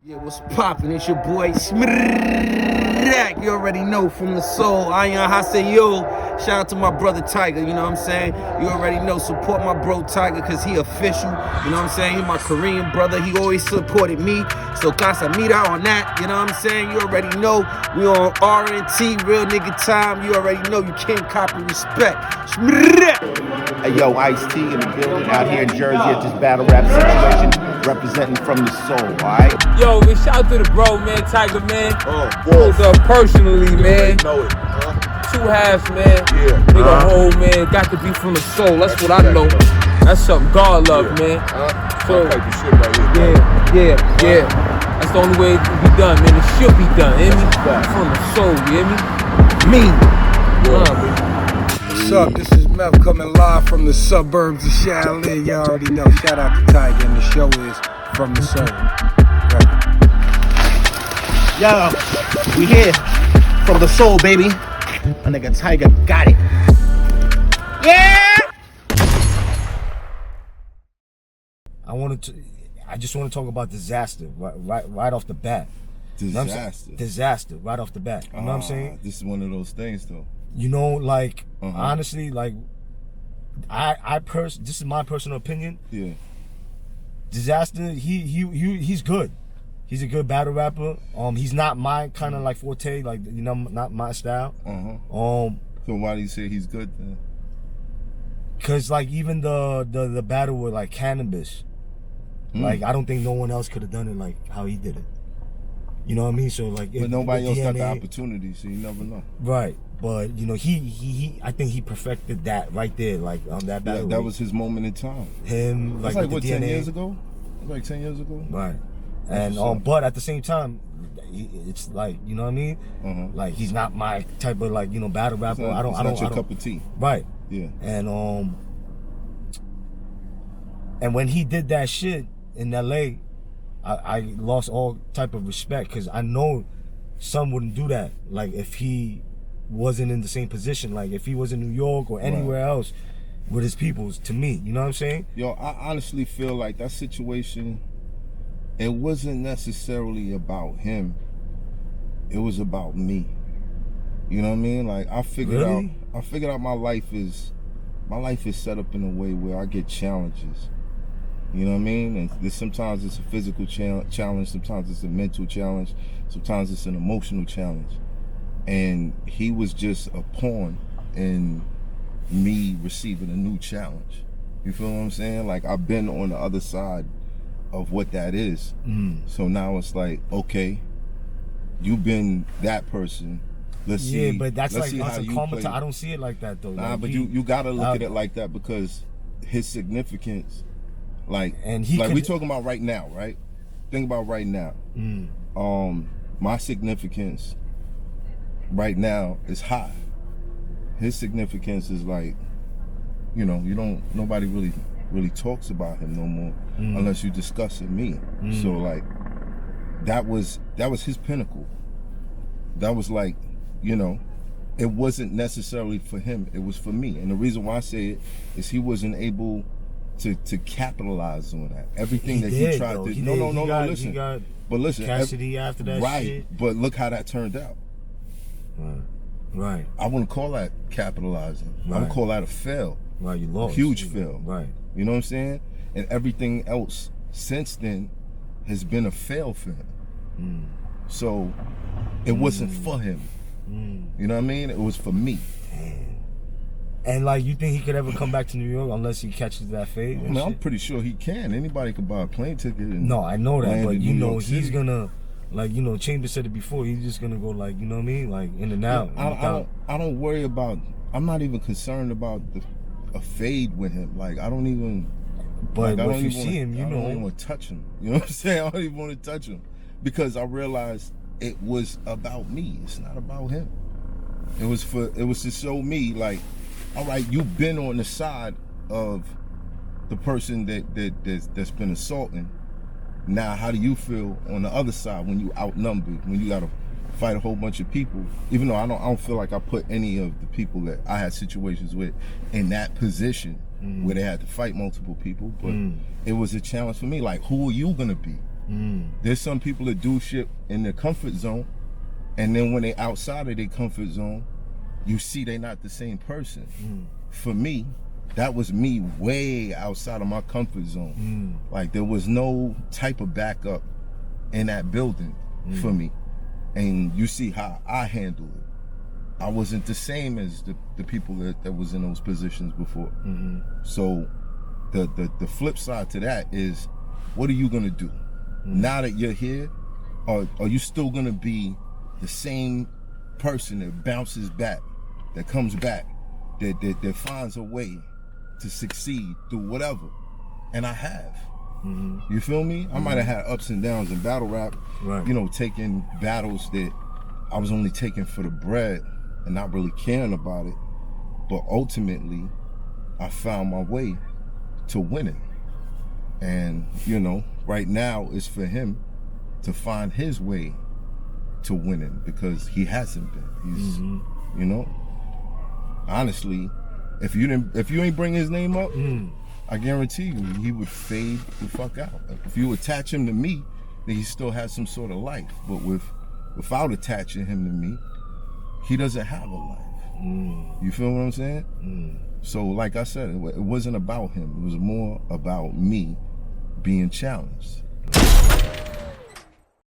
Yeah, what's poppin'? It's your boy Smirrak. You already know, from the soul. Ayan Haseyo. Shout out to my brother Tiger, you know what I'm saying? You already know, support my bro Tiger, cause he official. You know what I'm saying? He my Korean brother. He always supported me. So casamida on that, you know what I'm saying? You already know. We on R&T, real nigga time. You already know you can't copy respect. Smirrak. Hey yo, Ice-T in the building out here in Jersey at this battle rap situation, representing from the soul, alright? Yo, man, shout out to the bro, man, Tiger, man. Pulled up personally, man. Know it. Two halves, man. Yeah. Nigga, whole, man, got to be from the soul. That's what I know. That's something God love, man. So, yeah. That's the only way it can be done, man. It should be done, hear me? From the soul, you hear me? Me. What's up? This is Mel coming live from the suburbs of Shaolin. Y'all already know. Shout out to Tiger, and the show is From the Soul. Right. Yo, we here from the soul, baby. My nigga Tiger got it. Yeah! I just want to talk about Dizaster right off the bat. Dizaster right off the bat. You know what I'm saying? This is one of those things, though. You know, like honestly, like this is my personal opinion. Yeah. Dizaster, he's good. He's a good battle rapper. He's not my kind of like forte, like, you know, not my style. So why do you say he's good then? Cause like even the battle with like Cannabis, like I don't think no one else could have done it like how he did it. You know what I mean? So like, but nobody else got the opportunity, so you never know. Right, but you know I think he perfected that right there, like on that battle. That was his moment in time. Him, like what, 10 years ago? Like 10 years ago. Right, and but at the same time, it's like, you know what I mean? Like he's not my type of, like, you know, battle rapper. I don't your cup of tea. Right. Yeah. And when he did that shit in LA, I lost all type of respect, because I know some wouldn't do that. Like if he wasn't in the same position, like if he was in New York or anywhere else with his peoples, to me, you know what I'm saying? Yo, I honestly feel like that situation, it wasn't necessarily about him. It was about me. You know what I mean? Like I figured out my life is set up in a way where I get challenges. You know what I mean? And sometimes it's a physical challenge, sometimes it's a mental challenge, sometimes it's an emotional challenge. And he was just a pawn in me receiving a new challenge. You feel what I'm saying? Like I've been on the other side of what that is. So now it's like, okay, you've been that person. Let's see. Yeah, but that's like how you play. I don't see it like that though. Nah, like, but you gotta look at it like that, because his significance, like, we talking about right now, right? Think about right now. My significance right now is high. His significance is like, you know, nobody really talks about him no more unless you discussing me. So like, that was his pinnacle. That was like, you know, it wasn't necessarily for him, it was for me. And the reason why I say it is he wasn't able to capitalize on that. Everything he tried to. Listen. But listen, Cassidy after that shit. But look how that turned out. Right. I wouldn't call that capitalizing. I would call that a fail. Right, you lost. Huge fail. Right. You know what I'm saying? And everything else since then has been a fail for him. So it wasn't for him. You know what I mean? It was for me. Damn. And like, you think he could ever come back to New York unless he catches that fade? I'm pretty sure he can. Anybody could buy a plane ticket. No, I know that, but you know, he's gonna, like, you know, Chambers said it before, he's just gonna go, like, you know what I mean, like in and out. I don't worry about. I'm not even concerned about a fade with him. Like I don't even. But like, if you see him, you know, I don't even want to touch him. You know what I'm saying? I don't even want to touch him, because I realized it was about me. It's not about him. It was to show me, like, all right, you've been on the side of the person that's been assaulting. Now, how do you feel on the other side when you outnumbered, when you got to fight a whole bunch of people? Even though I don't feel like I put any of the people that I had situations with in that position where they had to fight multiple people, but it was a challenge for me. Like, who are you gonna be? There's some people that do shit in their comfort zone, and then when they outside of their comfort zone, you see they not the same person. For me, that was me way outside of my comfort zone. Like there was no type of backup in that building for me. And you see how I handled it. I wasn't the same as the people that was in those positions before. So the flip side to that is, what are you gonna do? Now that you're here, are you still gonna be the same person that bounces back, that comes back, that finds a way to succeed through whatever? And I have. You feel me? I might have had ups and downs in battle rap, you know, taking battles that I was only taking for the bread and not really caring about it. But ultimately, I found my way to winning. And, you know, right now it's for him to find his way to winning, because he hasn't been. He's, you know, honestly, if you ain't bring his name up, I guarantee you he would fade the fuck out. If you attach him to me, then he still has some sort of life. But without attaching him to me, he doesn't have a life. You feel what I'm saying? So like I said, it wasn't about him. It was more about me being challenged.